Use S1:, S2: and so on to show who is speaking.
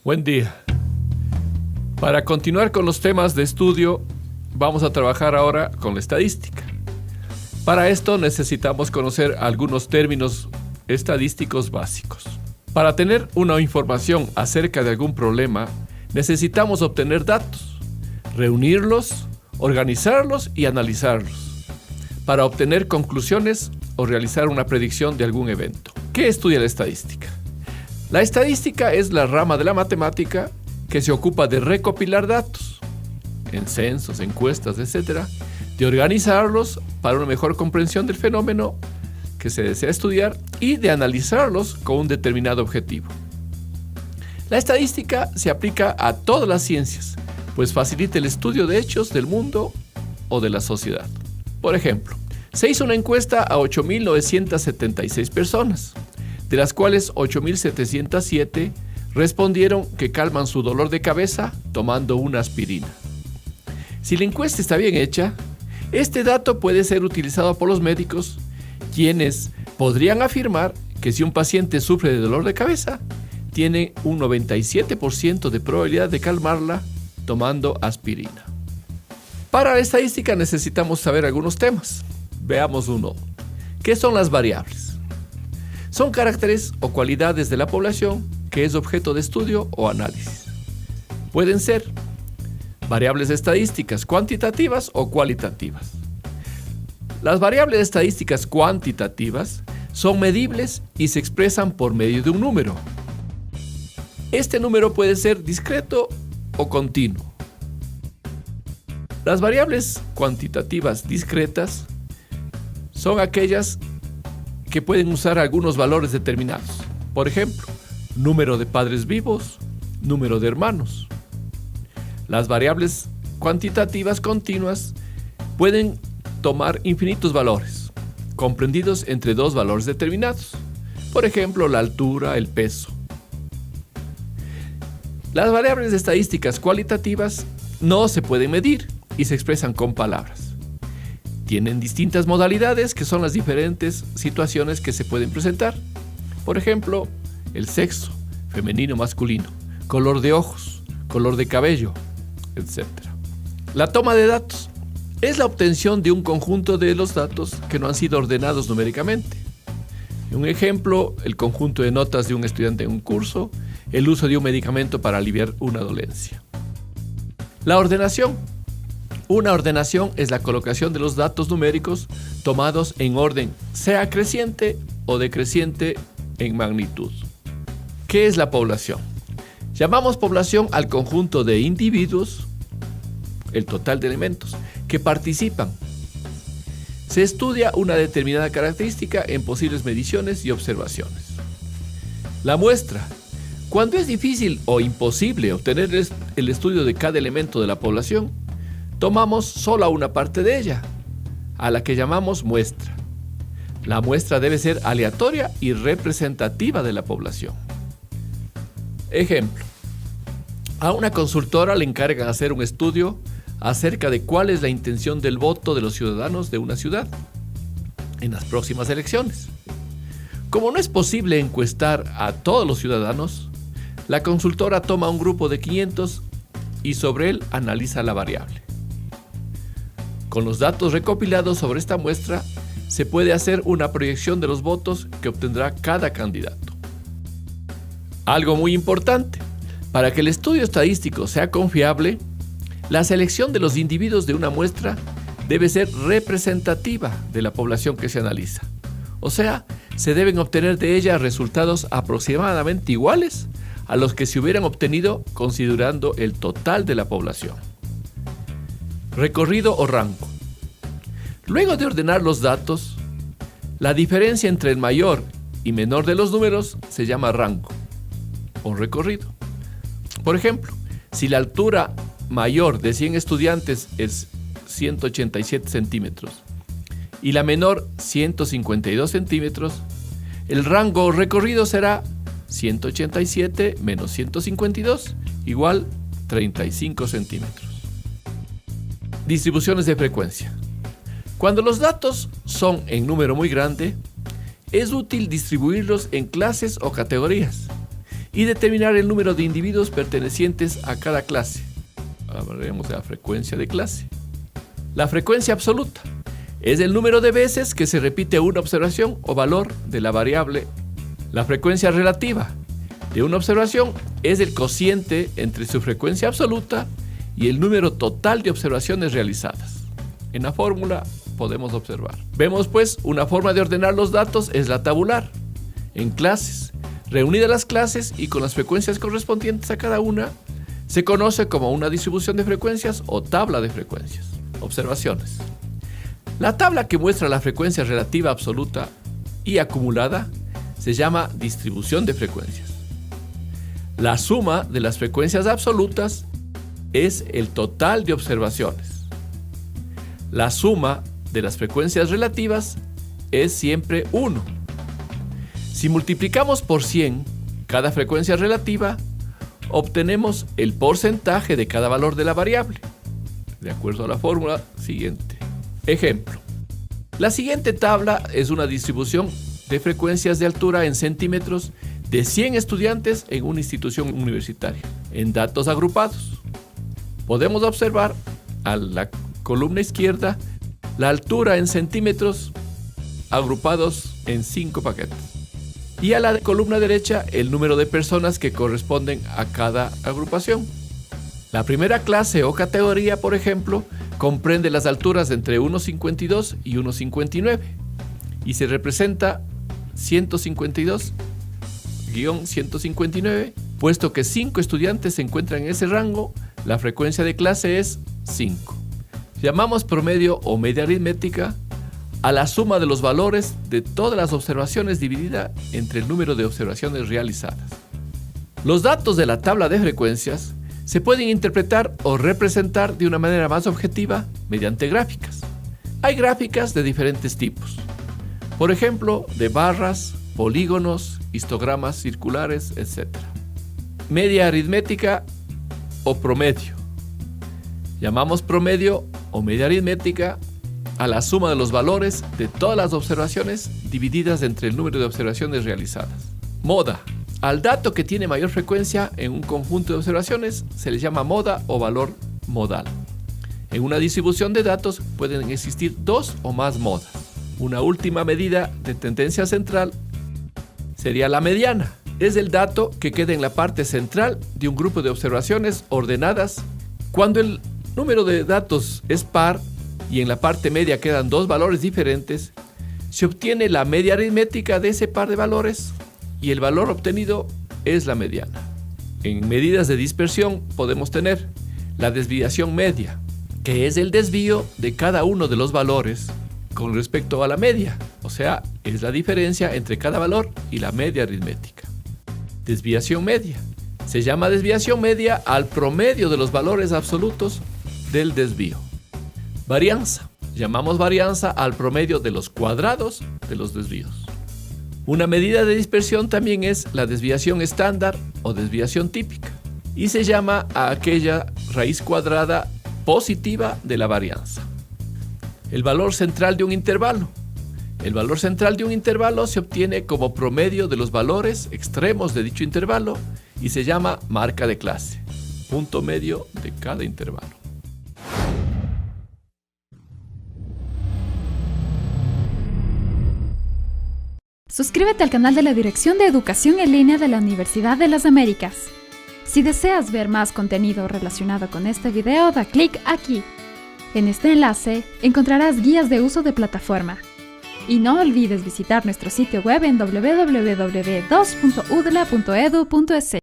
S1: Buen día. Para continuar con los temas de estudio, vamos a trabajar ahora con la estadística. Para esto necesitamos conocer algunos términos estadísticos básicos. Para tener una información acerca de algún problema, necesitamos obtener datos, reunirlos, organizarlos y analizarlos, para obtener conclusiones o realizar una predicción de algún evento. ¿Qué estudia la estadística? La estadística es la rama de la matemática que se ocupa de recopilar datos, en censos, encuestas, etc., de organizarlos para una mejor comprensión del fenómeno que se desea estudiar y de analizarlos con un determinado objetivo. La estadística se aplica a todas las ciencias, pues facilita el estudio de hechos del mundo o de la sociedad. Por ejemplo, se hizo una encuesta a 8.976 personas, de las cuales 8.707 respondieron que calman su dolor de cabeza tomando una aspirina. Si la encuesta está bien hecha, este dato puede ser utilizado por los médicos, quienes podrían afirmar que si un paciente sufre de dolor de cabeza, tiene un 97% de probabilidad de calmarla tomando aspirina. Para la estadística necesitamos saber algunos temas. Veamos uno. ¿Qué son las variables? Son caracteres o cualidades de la población que es objeto de estudio o análisis. Pueden ser variables estadísticas cuantitativas o cualitativas. Las variables estadísticas cuantitativas son medibles y se expresan por medio de un número. Este número puede ser discreto o continuo. Las variables cuantitativas discretas son aquellas que pueden usar algunos valores determinados. Por ejemplo, número de padres vivos, número de hermanos. Las variables cuantitativas continuas pueden tomar infinitos valores, comprendidos entre dos valores determinados. Por ejemplo, la altura, el peso. Las variables estadísticas cualitativas no se pueden medir y se expresan con palabras. Tienen distintas modalidades que son las diferentes situaciones que se pueden presentar. Por ejemplo, el sexo, femenino, masculino, color de ojos, color de cabello, etc. La toma de datos es la obtención de un conjunto de los datos que no han sido ordenados numéricamente. Un ejemplo, el conjunto de notas de un estudiante en un curso, el uso de un medicamento para aliviar una dolencia. La ordenación. Una ordenación es la colocación de los datos numéricos tomados en orden, sea creciente o decreciente en magnitud. ¿Qué es la población? Llamamos población al conjunto de individuos, el total de elementos, que participan. Se estudia una determinada característica en posibles mediciones y observaciones. La muestra. Cuando es difícil o imposible obtener el estudio de cada elemento de la población, tomamos solo una parte de ella, a la que llamamos muestra. La muestra debe ser aleatoria y representativa de la población. Ejemplo. A una consultora le encargan hacer un estudio acerca de cuál es la intención del voto de los ciudadanos de una ciudad en las próximas elecciones. Como no es posible encuestar a todos los ciudadanos, la consultora toma un grupo de 500 y sobre él analiza la variable. Con los datos recopilados sobre esta muestra, se puede hacer una proyección de los votos que obtendrá cada candidato. Algo muy importante, para que el estudio estadístico sea confiable, la selección de los individuos de una muestra debe ser representativa de la población que se analiza. O sea, se deben obtener de ella resultados aproximadamente iguales a los que se hubieran obtenido considerando el total de la población. Recorrido o rango. Luego de ordenar los datos, la diferencia entre el mayor y menor de los números se llama rango o recorrido. Por ejemplo, si la altura mayor de 100 estudiantes es 187 centímetros y la menor 152 centímetros, el rango o recorrido será 187 menos 152 igual 35 centímetros. Distribuciones de frecuencia. Cuando los datos son en número muy grande, es útil distribuirlos en clases o categorías y determinar el número de individuos pertenecientes a cada clase. Hablaremos de la frecuencia de clase. La frecuencia absoluta es el número de veces que se repite una observación o valor de la variable. La frecuencia relativa de una observación es el cociente entre su frecuencia absoluta y el número total de observaciones realizadas. En la fórmula podemos observar. Vemos pues, una forma de ordenar los datos es la tabular. En clases, reunidas las clases y con las frecuencias correspondientes a cada una, se conoce como una distribución de frecuencias o tabla de frecuencias. Observaciones. La tabla que muestra la frecuencia relativa absoluta y acumulada se llama distribución de frecuencias. La suma de las frecuencias absolutas es el total de observaciones. La suma de las frecuencias relativas es siempre 1. Si multiplicamos por 100 cada frecuencia relativa, obtenemos el porcentaje de cada valor de la variable, de acuerdo a la fórmula siguiente. Ejemplo. La siguiente tabla es una distribución de frecuencias de altura en centímetros de 100 estudiantes en una institución universitaria, en datos agrupados. Podemos observar a la columna izquierda la altura en centímetros agrupados en 5 paquetes. Y a la columna derecha el número de personas que corresponden a cada agrupación. La primera clase o categoría, por ejemplo, comprende las alturas entre 1,52 y 1,59 y se representa 152-159, puesto que 5 estudiantes se encuentran en ese rango, la frecuencia de clase es 5. Llamamos promedio o media aritmética a la suma de los valores de todas las observaciones dividida entre el número de observaciones realizadas. Los datos de la tabla de frecuencias se pueden interpretar o representar de una manera más objetiva mediante gráficas. Hay gráficas de diferentes tipos, por ejemplo, de barras, polígonos, histogramas circulares, etc. Media aritmética o promedio. Llamamos promedio o media aritmética a la suma de los valores de todas las observaciones divididas entre el número de observaciones realizadas. Moda. Al dato que tiene mayor frecuencia en un conjunto de observaciones se le llama moda o valor modal. En una distribución de datos pueden existir 2 o más modas. Una última medida de tendencia central sería la mediana. Es el dato que queda en la parte central de un grupo de observaciones ordenadas. Cuando el número de datos es par y en la parte media quedan 2 valores diferentes, se obtiene la media aritmética de ese par de valores y el valor obtenido es la mediana. En medidas de dispersión podemos tener la desviación media, que es el desvío de cada uno de los valores con respecto a la media, o sea, es la diferencia entre cada valor y la media aritmética. Desviación media. Se llama desviación media al promedio de los valores absolutos del desvío. Varianza. Llamamos varianza al promedio de los cuadrados de los desvíos. Una medida de dispersión también es la desviación estándar o desviación típica y se llama a aquella raíz cuadrada positiva de la varianza. El valor central de un intervalo. El valor central de un intervalo se obtiene como promedio de los valores extremos de dicho intervalo y se llama marca de clase, punto medio de cada intervalo.
S2: Suscríbete al canal de la Dirección de Educación en Línea de la Universidad de las Américas. Si deseas ver más contenido relacionado con este video, da clic aquí. En este enlace encontrarás guías de uso de plataforma. Y no olvides visitar nuestro sitio web en www.udla.edu.es.